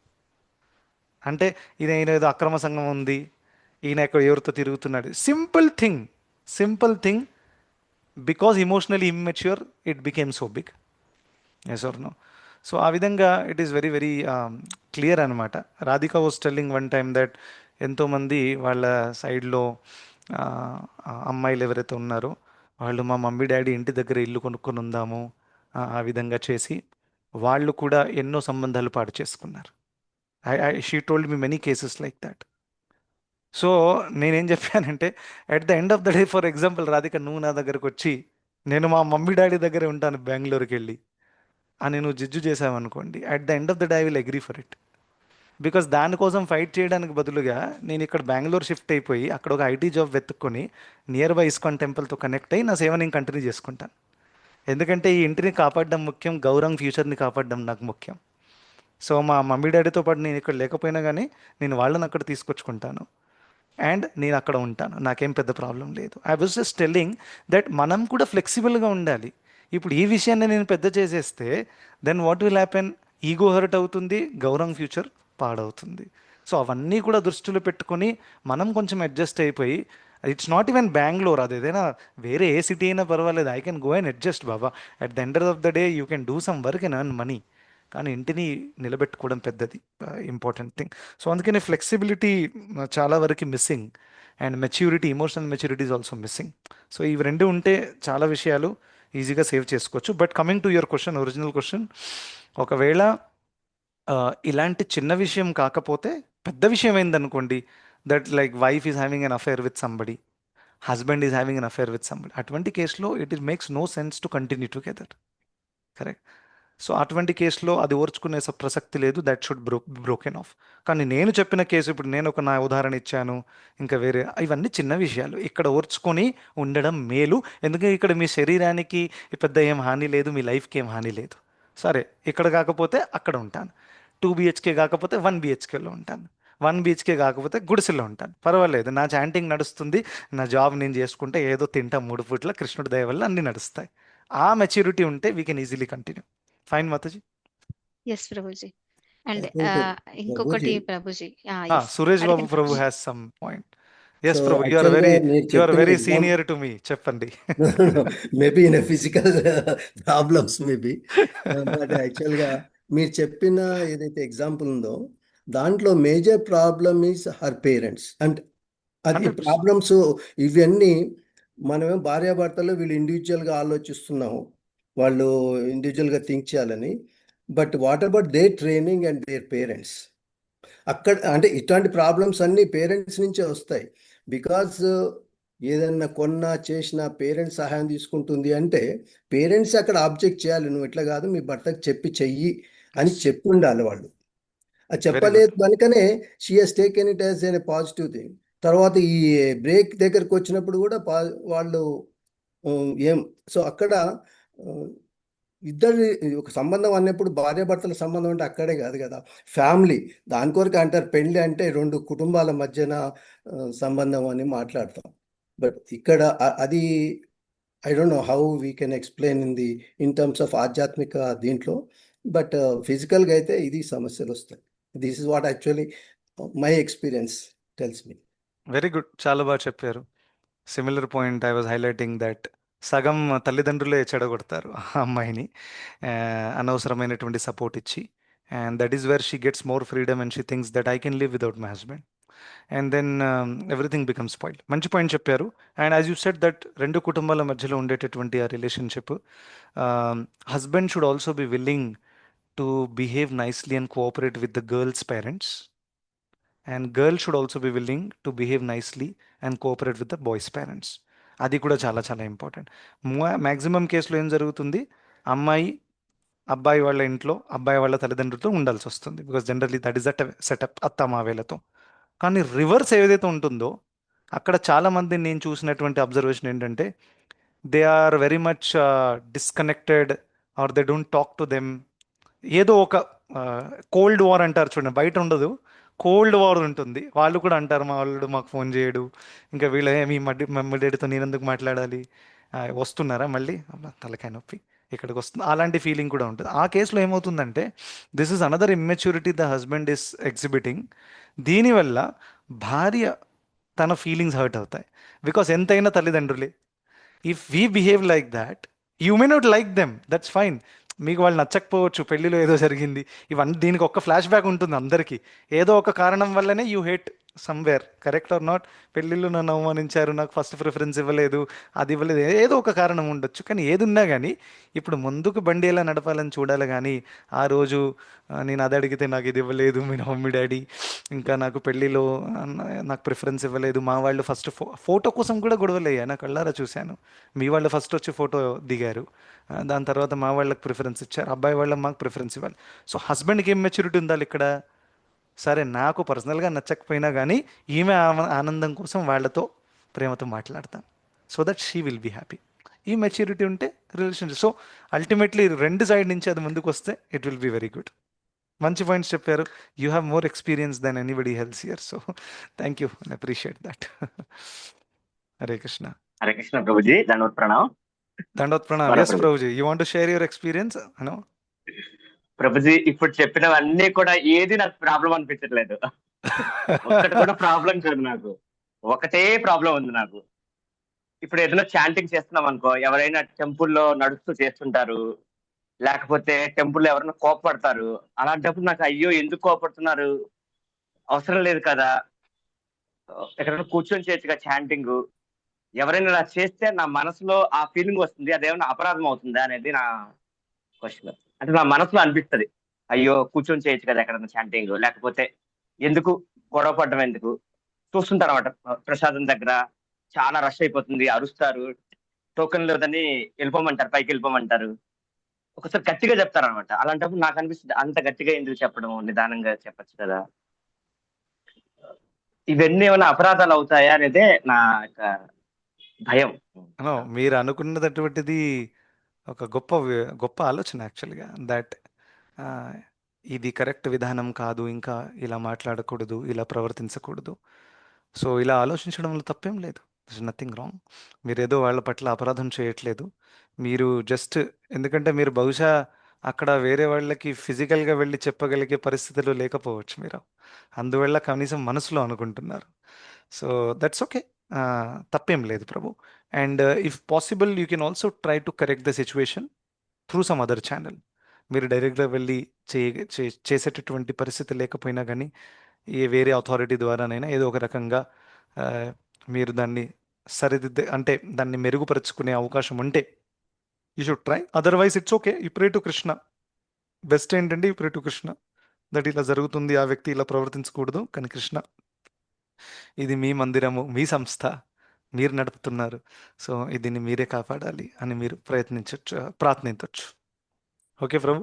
అంటే ఈయన ఏదో అక్రమ సంఘం ఉంది, ఈయన ఎక్కడ ఎవరితో తిరుగుతున్నాడు, simple thing, because emotionally immature it became so big. Yes or no? So ఆ విధంగా it is very very clear అనమాట. Radhika was telling one time that ఎంతోమంది వాళ్ళ సైడ్లో అమ్మాయిలు ఎవరైతే ఉన్నారో వాళ్ళు మా మమ్మీ డాడీ ఇంటి దగ్గర ఇల్లు కొనుక్కొని ఉందాము, ఆ విధంగా చేసి వాళ్ళు కూడా ఎన్నో సంబంధాలు పాడు చేసుకున్నారు. She told me many cases like that. So నేనేం చెప్పానంటే, at the end of the day, for example Radhika నువ్వు నా దగ్గరకు వచ్చి నేను మా మమ్మీ డాడీ దగ్గరే ఉంటాను బెంగళూరుకి వెళ్ళి అని నువ్వు జిజ్జు చేసావనుకోండి, at the end of the day I will agree for it. Because దానికోసం ఫైట్ చేయడానికి బదులుగా నేను ఇక్కడ బెంగళూరు షిఫ్ట్ అయిపోయి అక్కడ ఒక ఐటీ జాబ్ వెతుక్కొని నియర్ బై ఇస్కాన్ టెంపుల్తో కనెక్ట్ అయ్యి నా సేవ నేను కంటిన్యూ చేసుకుంటాను. ఎందుకంటే ఈ ఇంటిని కాపాడడం ముఖ్యం, గౌరవం ఫ్యూచర్ని కాపాడడం నాకు ముఖ్యం. సో మా మమ్మీ డాడీతో పాటు నేను ఇక్కడ లేకపోయినా కానీ నేను వాళ్ళని అక్కడ తీసుకొచ్చుకుంటాను అండ్ నేను అక్కడ ఉంటాను, నాకేం పెద్ద ప్రాబ్లం లేదు. I was just telling that మనం కూడా ఫ్లెక్సిబుల్గా ఉండాలి. ఇప్పుడు ఈ విషయాన్ని నేను పెద్ద చేసేస్తే then what will happen? Ego hurt అవుతుంది, గౌరవం ఫ్యూచర్ పాడవుతుంది. సో అవన్నీ కూడా దృష్టిలో పెట్టుకొని మనం కొంచెం అడ్జస్ట్ అయిపోయి, ఇట్స్ నాట్ ఈవెన్ బెంగళూరు, అది ఏదైనా వేరే ఏ సిటీ అయినా పర్వాలేదు, I can go and adjust Baba. At the end of the day you can do some work and earn money. కానీ ఇంటిని నిలబెట్టుకోవడం పెద్దది ఇంపార్టెంట్ థింగ్. సో అందుకని ఫ్లెక్సిబిలిటీ చాలా వరకు missing, and maturity, emotional maturity is also missing. So ఇవి రెండు ఉంటే చాలా విషయాలు ఈజీగా సేవ్ చేసుకోవచ్చు. But coming to your question, original question, ఒకవేళ ఇలాంటి చిన్న విషయం కాకపోతే పెద్ద విషయం ఏందనుకోండి, that like wife is having an affair with somebody, husband is having an affair with somebody, అటువంటి కేసులో it is makes no sense to continue together. Correct. So అటువంటి కేసులో అది ఓర్చుకునే ప్రసక్తి లేదు, దట్ షుడ్ బ్రోకెన్ ఆఫ్. కానీ నేను చెప్పిన కేసు, ఇప్పుడు నేను ఒక నా ఉదాహరణ ఇచ్చాను, ఇంకా వేరే ఇవన్నీ చిన్న విషయాలు, ఇక్కడ ఓర్చుకొని ఉండడం మేలు. ఎందుకంటే ఇక్కడ మీ శరీరానికి పెద్ద ఏం హాని లేదు, మీ లైఫ్కి ఏం హాని లేదు. సరే, ఇక్కడ కాకపోతే అక్కడ ఉంటాను, 2 BHK కాకపోతే 1 BHKలో ఉంటాను, 1 BHK కాకపోతే గుడిసెలో ఉంటాను, పర్వాలేదు, నా చాంటింగ్ నడుస్తుంది, నా జాబ్ నేను చేసుకుంటే ఏదో తింటా 3 పూట్ల, కృష్ణుడి దయ వల్ల అన్నీ నడుస్తాయి. ఆ మెచ్యూరిటీ ఉంటే we can easily continue. Fine Mataji. Yes Prabhuji. I and think, ఇంకొకటి Prabhuji, ప్రభుజీ, ఎస్, సురేష్ బాబు అడగండి Prabhu Prabhuji. Has some point. so yes Prabhu, actually గా మీరు యు ఆర్ చెప్పిన very example senior to me, చెప్పండి. Maybe in physical problems maybe, but యాక్చువల్గా మీరు చెప్పిన ఏదైతే ఎగ్జాంపుల్ ఉందో దాంట్లో major problem is her parents. అంటే అది 100%. ప్రాబ్లమ్స్ ఇవన్నీ మనమే భార్యాభర్తలు వీళ్ళు ఇండివిజువల్గా ఆలోచిస్తున్నాము, వాళ్ళు ఇండివిజువల్గా థింక్ చేయాలని. But what about their training and their parents? అక్కడ అంటే ఇట్లాంటి ప్రాబ్లమ్స్ అన్నీ పేరెంట్స్ నుంచే వస్తాయి. బికాజ్ ఏదన్నా కొన్నా చేసినా పేరెంట్స్ సహాయం తీసుకుంటుంది అంటే పేరెంట్స్ అక్కడ ఆబ్జెక్ట్ చేయాలి, నువ్వు ఇట్లా కాదు మీ భర్తకు చెప్పి చెయ్యి అని చెప్పి ఉండాలి వాళ్ళు. అది వెరీ గుడ్. చెప్పలేదు కనుకనే she has taken it as a positive thing. తర్వాత ఈ బ్రేక్ దగ్గరకు వచ్చినప్పుడు కూడా వాళ్ళు ఏం, సో అక్కడ ఇద్దరు ఒక సంబంధం అన్నప్పుడు భార్యాభర్తల సంబంధం అంటే అక్కడే కాదు కదా, ఫ్యామిలీ. దాని కొరకు అంటారు పెళ్ళి అంటే 2 కుటుంబాల మధ్యన సంబంధం అని మాట్లాడతాం. బట్ ఇక్కడ అది I don't know how we can explain in terms of ఆధ్యాత్మిక దీంట్లో. బట్ ఫిజికల్గా అయితే ఇది సమస్యలు వస్తాయి. This is what actually my experience tells me. Very good, చాలా బాగా చెప్పారు. Similar point I was highlighting that సగం తల్లిదండ్రులే చెడగొడతారు ఆ అమ్మాయిని, అనవసరమైనటువంటి సపోర్ట్ ఇచ్చి, and that is where she gets more freedom and she thinks that I can live without my husband, and then everything becomes spoiled. మంచి పాయింట్ చెప్పారు. And as you said that రెండు కుటుంబాల మధ్యలో ఉండేటటువంటి ఆ relationship, husband should also be willing to behave nicely and cooperate with the girls parents, and girl should also be willing to behave nicely and cooperate with the boys parents. అది కూడా చాలా చాలా ఇంపార్టెంట్. మ్యాక్సిమం కేసులో ఏం జరుగుతుంది, అమ్మాయి అబ్బాయి వాళ్ళ ఇంట్లో అబ్బాయి వాళ్ళ తల్లిదండ్రులతో ఉండాల్సి వస్తుంది, because generally that is that setup అత్తమావేలతో. కానీ రివర్స్ ఏదైతే ఉంటుందో అక్కడ చాలామంది నేను చూసినటువంటి అబ్జర్వేషన్ ఏంటంటే they are very much disconnected, or they don't talk to them. ఏదో ఒక కోల్డ్ వార్ అంటారు చూడండి, బయట ఉండదు, కోల్డ్ వార్ ఉంటుంది. వాళ్ళు కూడా అంటారు మా వాళ్ళు మాకు ఫోన్ చేయడు, ఇంకా వీళ్ళ మీ మమ్మీ డాడీతో నేను ఎందుకు మాట్లాడాలి, వస్తున్నారా మళ్ళీ, అబ్బా, తలకాయ నొప్పి, ఇక్కడికి వస్తుంది, అలాంటి ఫీలింగ్ కూడా ఉంటుంది. ఆ కేసులో ఏమవుతుందంటే this is another immaturity the husband is exhibiting. దీనివల్ల భార్య తన ఫీలింగ్స్ హర్ట్ అవుతాయి, బికాస్ ఎంతైనా తల్లిదండ్రులే. If we behave like that, you may not like them, that's fine, మీకు వాళ్ళు నచ్చకపోవచ్చు, పెళ్ళిలో ఏదో జరిగింది, ఇవన్నీ దీనికి ఒక ఫ్లాష్ బ్యాక్ ఉంటుంది అందరికీ, ఏదో ఒక కారణం వల్లనే you hate somewhere, correct or not. పెళ్ళిళ్ళు నన్ను అవమానించారు, నాకు ఫస్ట్ ప్రిఫరెన్స్ ఇవ్వలేదు, అది ఇవ్వలేదు, ఏదో ఒక కారణం ఉండొచ్చు. కానీ ఏది ఉన్నా కానీ ఇప్పుడు ముందుకు బండి ఎలా నడపాలని చూడాలి. కానీ ఆ రోజు నేను అది అడిగితే నాకు ఇది ఇవ్వలేదు మీ మమ్మీ డాడీ, ఇంకా నాకు పెళ్ళిలో నాకు ప్రిఫరెన్స్ ఇవ్వలేదు, మా వాళ్ళు ఫస్ట్ ఫోటో కోసం కూడా గొడవలయ్యా, నా కళ్ళారా చూశాను. మీ వాళ్ళు ఫస్ట్ వచ్చి ఫోటో దిగారు, దాని తర్వాత మా వాళ్ళకి ప్రిఫరెన్స్ ఇచ్చారు, అబ్బాయి వాళ్ళకి మాకు ప్రిఫరెన్స్ ఇవ్వాలి. సో హస్బెండ్కి ఏం మెచ్యూరిటీ ఉండాలి ఇక్కడ, సరే నాకు పర్సనల్గా నచ్చకపోయినా కానీ ఈమె ఆనందం కోసం వాళ్ళతో ప్రేమతో మాట్లాడతాను, so that she will be happy. ఈ మెచ్యూరిటీ ఉంటే రిలేషన్షిప్, సో అల్టిమేట్లీ రెండు సైడ్ నుంచి అది ముందుకు వస్తే it will be very good. మంచి పాయింట్స్ చెప్పారు. You have more experience then anybody else here, so thank you, I appreciate that. Hare Krishna. Hare Krishna ప్రభుజీ, దండవత్ ప్రణామ్. దండోత్ ప్రణామ్. మన ఎస్ ప్రభు ప్రభుజీ, you want to share your experience? అనో. ప్రభుజీ ఇప్పుడు చెప్పినవన్నీ కూడా ఏది నాకు ప్రాబ్లం అనిపించట్లేదు. ఒక్కటి కూడా ప్రాబ్లం కాదు నాకు. ఒకటే ప్రాబ్లం ఉంది నాకు. ఇప్పుడు ఏదైనా చాంటింగ్ చేస్తున్నాం అనుకో, ఎవరైనా టెంపుల్లో నడుస్తూ చేస్తుంటారు, లేకపోతే టెంపుల్లో ఎవరైనా కోపపడతారు. అలాంటప్పుడు నాకు అయ్యో ఎందుకు కోపడుతున్నారు, అవసరం లేదు కదా, ఎక్కడైనా కూర్చొని చేయొచ్చుగా చాంటింగ్. ఎవరైనా ఇలా చేస్తే నా మనసులో ఆ ఫీలింగ్ వస్తుంది, అదేమైనా అపరాధం అవుతుందా అనేది నా క్వశ్చన్. అంటే నా మనసులో అనిపిస్తుంది, అయ్యో కూర్చొని చేయొచ్చు కదా ఎక్కడైనా చాంటింగ్, లేకపోతే ఎందుకు గొడవ పడడం ఎందుకు. చూస్తుంటారు అనమాట ప్రసాదం దగ్గర చాలా రష్ అయిపోతుంది, అరుస్తారు, టోకెన్ లేదని వెళ్ళిపోమంటారు, పైకి వెళ్ళిపోమంటారు, ఒకసారి గట్టిగా చెప్తారు అనమాట. అలాంటప్పుడు నాకు అనిపిస్తుంది అంత గట్టిగా ఎందుకు చెప్పడం, నిదానంగా చెప్పచ్చు కదా. ఇవన్నీ ఏమైనా అపరాధాలు అవుతాయా అనేదే నా యొక్క భయం. అనో, మీరు అనుకున్నటువంటిది ఒక గొప్ప ఆలోచన యాక్చువల్గా. దట్ ఇది కరెక్ట్ విధానం కాదు, ఇంకా ఇలా మాట్లాడకూడదు, ఇలా ప్రవర్తించకూడదు. సో ఇలా ఆలోచించడంలో తప్పేం లేదు. This nothing wrong. మీరేదో వాళ్ళ పట్ల అపరాధం చేయట్లేదు. మీరు జస్ట్, ఎందుకంటే మీరు బహుశా అక్కడ వేరే వాళ్ళకి ఫిజికల్గా వెళ్ళి చెప్పగలిగే పరిస్థితులు లేకపోవచ్చు మీరు, అందువల్ల కనీసం మనసులో అనుకుంటున్నారు. సో దట్స్ ఓకే, తప్పేం లేదు ప్రభు. And if possible you can also try to correct the situation through some other channel. మీరు డైరెక్ట్గా వెళ్ళి చేసేటటువంటి పరిస్థితి లేకపోయినా కానీ ఏ వేరే అథారిటీ ద్వారానైనా ఏదో ఒక రకంగా ఆ, మీరు దాన్ని సరిదిద్దే, అంటే దాన్ని మెరుగుపరుచుకునే అవకాశం ఉంటే you should try. Otherwise it's okay, you pray to Krishna. Best ఏంటంటే you pray to Krishna that ఇలా జరుగుతుంది, ఆ వ్యక్తి ఇలా ప్రవర్తించకూడదు, కానీ కృష్ణ ఇది మీ మందిరము, మీ సంస్థ, మీరు నడుపుతున్నారు, సో దీన్ని మీరే కాపాడాలి అని మీరు ప్రార్థించవచ్చు. ఓకే ప్రభు.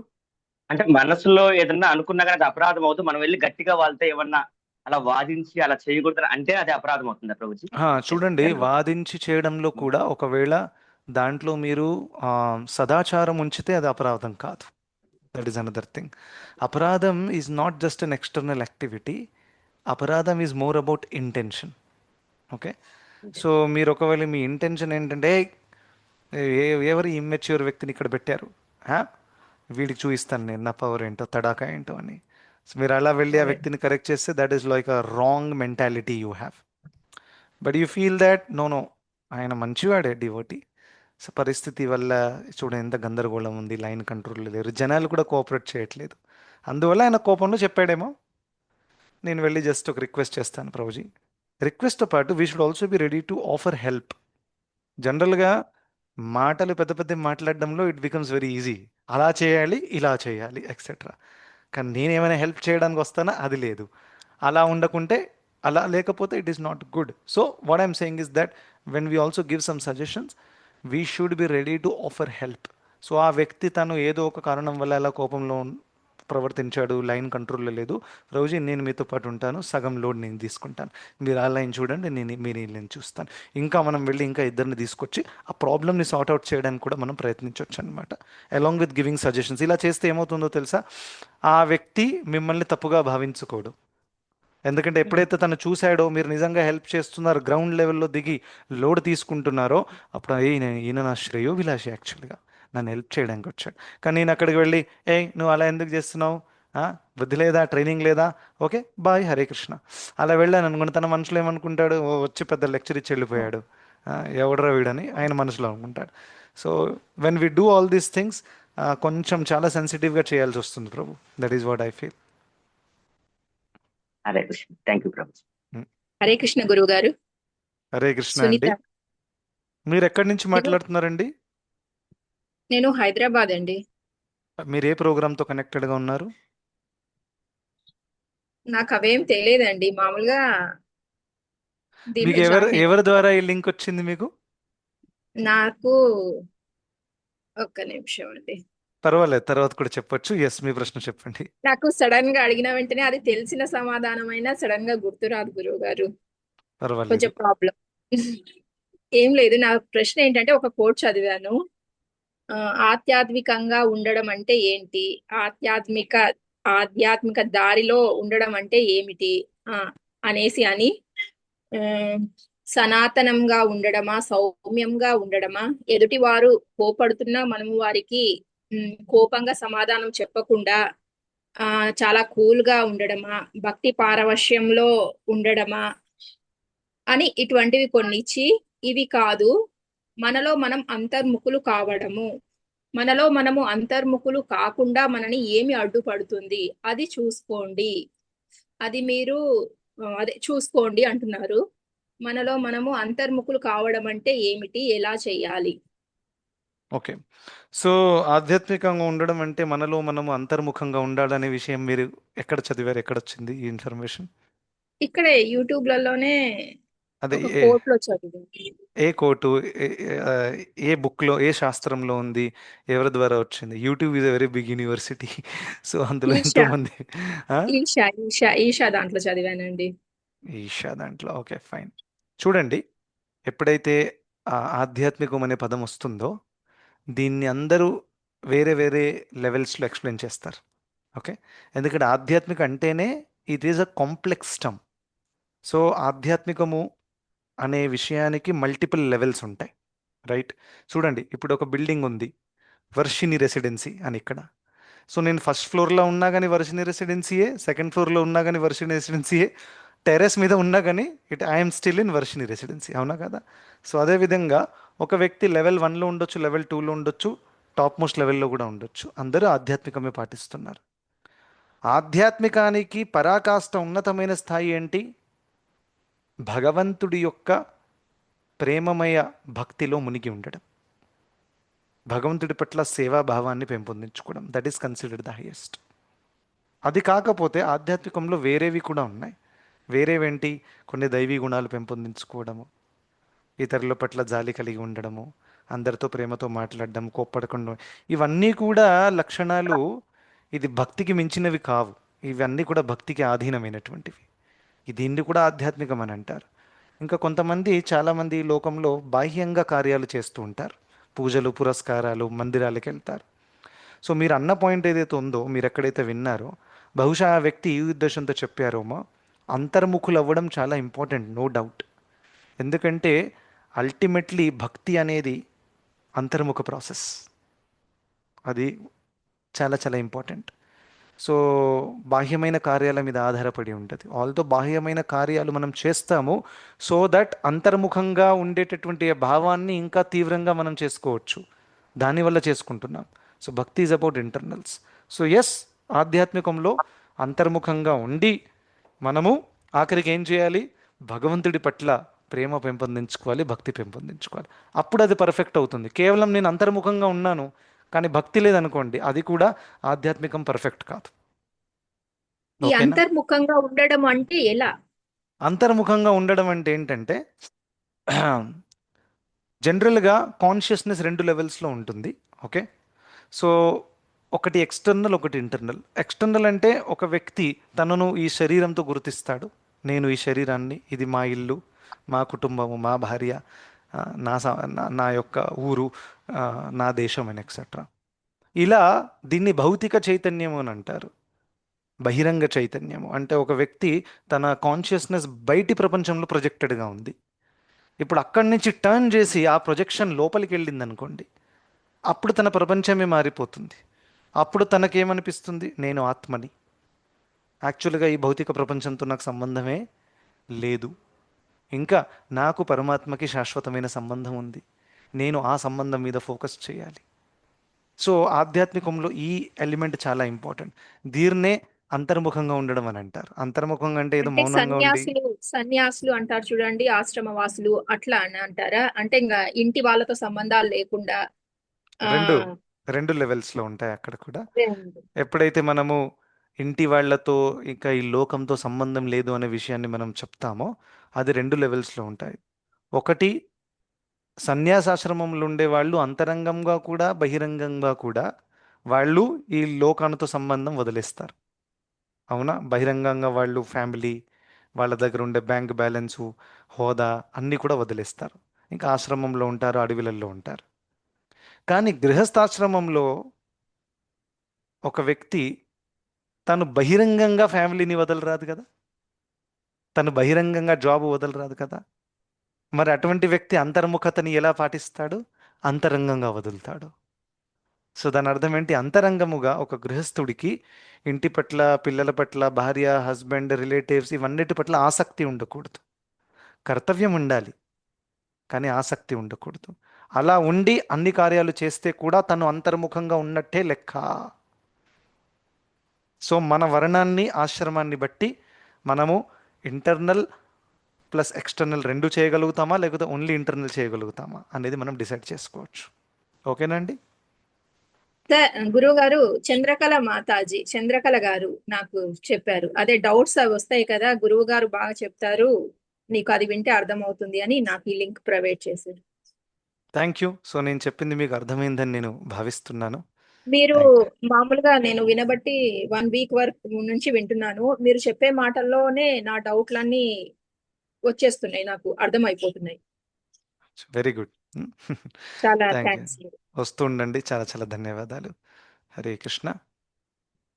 అంటే మనసులో ఏదన్నా అనుకున్నా కానీ అది అపరాధం అవుతుంది, మనం వెళ్ళి గట్టిగా వాళ్ళతో ఏమన్నా అలా వాదించి అలా చేయకూడదు అంటే అది అపరాధం అవుతుందా ప్రభుజీ? చూడండి, వాదించి చేయడంలో కూడా ఒకవేళ దాంట్లో మీరు సదాచారం ఉంచితే అది అపరాధం కాదు. That is another thing. అపరాధం is not just an external activity. అపరాధం is more about intention. Okay. So మీరు ఒకవేళ మీ ఇంటెన్షన్ ఏంటంటే ఎవరి ఇమ్మెచ్యూర్ వ్యక్తిని ఇక్కడ పెట్టారు, ఆ? వీడికి చూపిస్తాను నేను నా పవర్ ఏంటో, తడాకా ఏంటో అని. సో మీరు అలా వెళ్ళి ఆ వ్యక్తిని కరెక్ట్ చేస్తే that is like a wrong mentality you have. But you feel that no ఆయన మంచివాడే, డివోటీ. సో పరిస్థితి వల్ల చూడండి ఎంత గందరగోళం ఉంది, లైన్ కంట్రోల్ లేరు, జనాలు కూడా కోఆపరేట్ చేయట్లేదు, అందువల్ల ఆయన కోపంలో చెప్పాడేమో. నేను వెళ్ళి జస్ట్ ఒక రిక్వెస్ట్ చేస్తాను ప్రభుజీ. రిక్వెస్ట్తో పాటు we should also be ready to offer help. జనరల్గా మాటలు పెద్ద పెద్ద మాట్లాడడంలో ఇట్ బికమ్స్ వెరీ ఈజీ, అలా చేయాలి, ఇలా చేయాలి, ఎక్సెట్రా. కానీ నేనేమైనా హెల్ప్ చేయడానికి వస్తానా, అది లేదు. అలా ఉండకుంటే, అలా లేకపోతే it is not good. So what I'm saying is that when we also give some suggestions, we should be ready to offer help. So ఆ వ్యక్తి తను ఏదో ఒక కారణం వల్ల అలా కోపంలో ప్రవర్తించాడు, లైన్ కంట్రోల్లో లేదు, రోజు నేను మీతో పాటు ఉంటాను, సగం లోడ్ నేను తీసుకుంటాను, మీరు ఆ లైన్ చూడండి, మీరు ఈ లైన్ చూస్తాను. ఇంకా మనం వెళ్ళి ఇంకా ఇద్దరిని తీసుకొచ్చి ఆ ప్రాబ్లమ్ని సార్ట్అవుట్ చేయడానికి కూడా మనం ప్రయత్నించవచ్చు అనమాట, అలాంగ్ విత్ గివింగ్ సజెషన్స్. ఇలా చేస్తే ఏమవుతుందో తెలుసా, ఆ వ్యక్తి మిమ్మల్ని తప్పుగా భావించుకోడు. ఎందుకంటే ఎప్పుడైతే తను చూశాడో మీరు నిజంగా హెల్ప్ చేస్తున్నారు, గ్రౌండ్ లెవెల్లో దిగి లోడ్ తీసుకుంటున్నారో, అప్పుడు ఈయన నా శ్రేయోభిలాషి, యాక్చువల్గా నన్ను హెల్ప్ చేయడానికి వచ్చాడు. కానీ నేను అక్కడికి వెళ్ళి నువ్వు అలా ఎందుకు చేస్తున్నావు, బుద్ధి లేదా, ట్రైనింగ్ లేదా, ఓకే బాయ్, హరే కృష్ణ, అలా వెళ్ళాను అనుకోండి, తన మనసులో ఏమనుకుంటాడు, వచ్చి పెద్ద లెక్చర్ ఇచ్చి వెళ్ళిపోయాడు, ఎవడరా వీడని ఆయన మనసులో అనుకుంటాడు. So when we do all these things కొంచెం చాలా సెన్సిటివ్గా చేయాల్సి వస్తుంది ప్రభు. That is what I feel. Hare Krishna. Thank you ప్రభు. హరే కృష్ణ గురువు గారు. హరే కృష్ణ సునీత. అండి. మీరు ఎక్కడి నుంచి మాట్లాడుతున్నారండి? నేను హైదరాబాద్ అండి. మీరు ఏ ప్రోగ్రామ్తో కనెక్టెడ్గా ఉన్నారు? నాకు అవేం తెలియదండి, మామూలుగా మీకు దీంట్లో జాయిన్ అయ్యాను. ఎవరి ద్వారా ఈ లింక్ వచ్చింది మీకు? నాకు ఒక్క నిమిషం అండి. పర్వాలేదు, తర్వాత కూడా చెప్పొచ్చు. ఎస్, మీ ప్రశ్న చెప్పండి. నాకు సడన్ గా అడిగిన వెంటనే అది తెలిసిన సమాధానం అయినా సడన్ గా గుర్తురాదు గురువు గారు, పర్వాలేదు. కొంచెం ప్రాబ్లం. ఏం లేదు, నా ప్రశ్న ఏంటంటే ఒక కోట్ చదివాను, ఆధ్యాత్మికంగా ఉండడం అంటే ఏంటి, ఆధ్యాత్మిక దారిలో ఉండడం అంటే ఏమిటి అనేసి అని. సనాతనంగా ఉండడమా, సౌమ్యంగా ఉండడమా, ఎదుటివారు కోపడుతున్నా మనము వారికి కోపంగా సమాధానం చెప్పకుండా ఆ చాలా కూల్ గా ఉండడమా, భక్తి పారవశ్యంలో ఉండడమా అని ఇటువంటివి కొన్ని ఇచ్చి, ఇవి కాదు, మనలో మనం అంతర్ముఖులు కావడము, మనలో మనము అంతర్ముఖులు కాకుండా మనని ఏమి అడ్డుపడుతుంది అది చూసుకోండి, అది మీరు అదే చూసుకోండి అంటున్నారు. మనలో మనము అంతర్ముఖులు కావడం అంటే ఏమిటి, ఎలా చేయాలి? ఓకే. సో ఆధ్యాత్మికంగా ఉండడం అంటే మనలో మనము అంతర్ముఖంగా ఉండాలనే విషయం మీరు ఎక్కడ చదివారు? ఎక్కడ వచ్చింది ఈ ఇన్ఫర్మేషన్? ఇక్కడే యూట్యూబ్లలోనే అదే ఒక ఏ కోట్ లో చదివింది. ఏ కోటు, ఏ బుక్లో, ఏ శాస్త్రంలో ఉంది, ఎవరి ద్వారా వచ్చింది? YouTube is a very big university. So అందులో ఎంతో ఈషా మంది. ఆ? ఈషా దాంట్లో చదివానండి. ఈషా దాంట్లో. Okay, fine. చూడండి, ఎప్పుడైతే ఆధ్యాత్మికం అనే పదం వస్తుందో దీన్ని అందరూ వేరే వేరే లెవెల్స్లో ఎక్స్ప్లెయిన్ చేస్తారు. ఓకే. ఎందుకంటే ఆధ్యాత్మిక అంటేనే it is a complex term. So ఆధ్యాత్మికము అనే విషయానికి మల్టిపుల్ లెవెల్స్ ఉంటాయి. రైట్. చూడండి, ఇప్పుడు ఒక బిల్డింగ్ ఉంది, వర్షిని రెసిడెన్సీ అని ఇక్కడ. సో నేను ఫస్ట్ ఫ్లోర్లో ఉన్నా కానీ వర్షిని రెసిడెన్సీయే, సెకండ్ ఫ్లోర్లో ఉన్నా కానీ వర్షిని రెసిడెన్సీయే, టెర్రస్ మీద ఉన్నా కానీ I'm still in Varshini residency. అవునా కదా? సో అదేవిధంగా ఒక వ్యక్తి లెవెల్ 1లో ఉండొచ్చు, లెవెల్ 2లో ఉండొచ్చు, టాప్ మోస్ట్ లెవెల్లో కూడా ఉండొచ్చు. అందరూ ఆధ్యాత్మికమే పాటిస్తున్నారు. ఆధ్యాత్మికానికి పరాకాష్ట ఉన్నతమైన స్థాయి ఏంటి? భగవంతుడి యొక్క ప్రేమమయ భక్తిలో మునిగి ఉండడం, భగవంతుడి పట్ల సేవాభావాన్ని పెంపొందించుకోవడం, that is considered the highest. అది కాకపోతే ఆధ్యాత్మికంలో వేరేవి కూడా ఉన్నాయి. వేరేవేంటి? కొన్ని దైవీ గుణాలు పెంపొందించుకోవడము, ఇతరుల పట్ల జాలి కలిగి ఉండడము, అందరితో ప్రేమతో మాట్లాడడం, కోప్పడకుండా, ఇవన్నీ కూడా లక్షణాలు. ఇది భక్తికి మించినవి కావు. ఇవన్నీ కూడా భక్తికి ఆధీనమైనటువంటివి. దీన్ని కూడా ఆధ్యాత్మికం అని అంటారు. ఇంకా కొంతమంది, చాలామంది ఈ లోకంలో బాహ్యంగా కార్యాలు చేస్తూ ఉంటారు. పూజలు, పురస్కారాలు, మందిరాలకు వెళ్తారు. సో మీరు అన్న పాయింట్ ఏదైతే ఉందో, మీరు ఎక్కడైతే విన్నారో, బహుశా ఆ వ్యక్తి ఈ ఉద్దేశంతో చెప్పారోమో, అంతర్ముఖులు అవ్వడం చాలా ఇంపార్టెంట్, నో డౌట్. ఎందుకంటే అల్టిమేట్లీ భక్తి అనేది అంతర్ముఖ ప్రాసెస్. అది చాలా చాలా ఇంపార్టెంట్. సో బాహ్యమైన కార్యాల మీద ఆధారపడి ఉంటుంది. ఆల్తో బాహ్యమైన కార్యాలు మనం చేస్తాము సో దట్ అంతర్ముఖంగా ఉండేటటువంటి ఆ భావాన్ని ఇంకా తీవ్రంగా మనం చేసుకోవచ్చు. దానివల్ల చేసుకుంటున్నాం. So bhakti is about internals. So yes, ఆధ్యాత్మికంలో అంతర్ముఖంగా ఉండి మనము ఆఖరికి ఏం చేయాలి? భగవంతుడి పట్ల ప్రేమ పెంపొందించుకోవాలి, భక్తి పెంపొందించుకోవాలి. అప్పుడు అది పర్ఫెక్ట్ అవుతుంది. కేవలం నేను అంతర్ముఖంగా ఉన్నాను కానీ భక్తి లేదనుకోండి, అది కూడా ఆధ్యాత్మికం పర్ఫెక్ట్ కాదు. ఈ ఓకేనా? అంతర్ముఖంగా ఉండడం అంటే ఎలా? అంతర్ముఖంగా ఉండడం అంటే ఏంటంటే జనరల్గా కాన్షియస్నెస్ 2 లెవెల్స్లో ఉంటుంది. ఓకే. సో ఒకటి ఎక్స్టర్నల్, ఒకటి ఇంటర్నల్. ఎక్స్టర్నల్ అంటే ఒక వ్యక్తి తనను ఈ శరీరంతో గుర్తిస్తాడు. నేను ఈ శరీరాన్ని, ఇది మా ఇల్లు, మా కుటుంబము, మా భార్య, నా యొక్క ఊరు, నా దేశం అని ఎక్సెట్రా. ఇలా దీన్ని భౌతిక చైతన్యము అని అంటారు. బహిరంగ చైతన్యము అంటే ఒక వ్యక్తి తన కాన్షియస్నెస్ బయటి ప్రపంచంలో ప్రొజెక్టెడ్గా ఉంది. ఇప్పుడు అక్కడి నుంచి టర్న్ చేసి ఆ ప్రొజెక్షన్ లోపలికి వెళ్ళింది అనుకోండి, అప్పుడు తన ప్రపంచమే మారిపోతుంది. అప్పుడు తనకేమనిపిస్తుంది? నేను ఆత్మని. యాక్చువల్గా ఈ భౌతిక ప్రపంచంతో నాకు సంబంధమే లేదు. ఇంకా నాకు పరమాత్మకి శాశ్వతమైన సంబంధం ఉంది. నేను ఆ సంబంధం మీద ఫోకస్ చేయాలి. సో ఆధ్యాత్మికంలో ఈ ఎలిమెంట్ చాలా ఇంపార్టెంట్. దీన్నే అంతర్ముఖంగా ఉండడం అని అంటారు. అంతర్ముఖంగా అంటే ఏదో అంటే మౌనంగా ఉండి. సన్యాసులు అంటారు చూడండి, ఆశ్రమ వాసులు అట్లా అని అంటారా? అంటే ఇంకా ఇంటి వాళ్ళతో సంబంధాలు లేకుండా ఆ రెండు రెండు లెవెల్స్లో ఉంటాయి అక్కడ కూడా. అదే. ఎప్పుడైతే మనము ఇంటి వాళ్ళతో ఇంకా ఈ లోకంతో సంబంధం లేదు అనే విషయాన్ని మనం చెప్తామో, అది 2 లెవెల్స్లో ఉంటాయి. ఒకటి, సన్యాసాశ్రమంలో ఉండే వాళ్ళు అంతరంగంగా కూడా బహిరంగంగా కూడా వాళ్ళు ఈ లోకాలతో సంబంధం వదిలేస్తారు. అవునా? బహిరంగంగా వాళ్ళు ఫ్యామిలీ, వాళ్ళ దగ్గర ఉండే బ్యాంక్ బ్యాలెన్సు, హోదా అన్నీ కూడా వదిలేస్తారు. ఇంకా ఆశ్రమంలో ఉంటారు, అడవిలలో ఉంటారు. కానీ గృహస్థాశ్రమంలో ఒక వ్యక్తి తను బహిరంగంగా ఫ్యామిలీని వదలరాదు కదా, తను బహిరంగంగా జాబ్ వదలరాదు కదా. మరి అటువంటి వ్యక్తి అంతర్ముఖతని ఎలా పాటిస్తాడు? అంతరంగంగా వదులుతాడు. సో దాని అర్థం ఏంటి? అంతరంగముగా ఒక గృహస్థుడికి ఇంటి పట్ల, పిల్లల పట్ల, భార్య, హస్బెండ్, రిలేటివ్స్ ఇవన్నిటి పట్ల ఆసక్తి ఉండకూడదు. కర్తవ్యం ఉండాలి, కానీ ఆసక్తి ఉండకూడదు. అలా ఉండి అన్ని కార్యాలు చేస్తే కూడా తను అంతర్ముఖంగా ఉన్నట్టే లెక్క. సో మన వర్ణాన్ని, ఆశ్రమాన్ని బట్టి మనము ఇంటర్నల్ ప్లస్ ఎక్స్టర్నల్ రెండు చేయగలుగుతామా, లేకపోతే ఓన్లీ ఇంటర్నల్ చేయగలుగుతామా అనేది మనం డిసైడ్ చేసుకోవచ్చు. ఓకేనండి? గురువు గారు, చంద్రకళ గారు నాకు చెప్పారు. అదే డౌట్స్ అవి వస్తాయి కదా, గురువు గారు బాగా చెప్తారు, నీకు అది వింటే అర్థమవుతుంది అని నాకు ఈ లింక్ ప్రొవైడ్ చేశారు. Thank you. సో నేను చెప్పింది మీకు అర్థమైందని నేను భావిస్తున్నాను. మీరు థ్యాంక్ యూ. మామూలుగా నేను వినబట్టి 1 వీక్ వరకు నుంచి వింటున్నాను. మీరు చెప్పే మాటల్లోనే నా డౌట్లన్నీ వచ్చేస్తున్నాయి, నాకు అర్థమైపోతున్నాయి. Very good. చాలా థ్యాంక్ యూ. థ్యాంక్స్. వస్తూ ఉండండి. చాలా చాలా ధన్యవాదాలు. హరే కృష్ణ.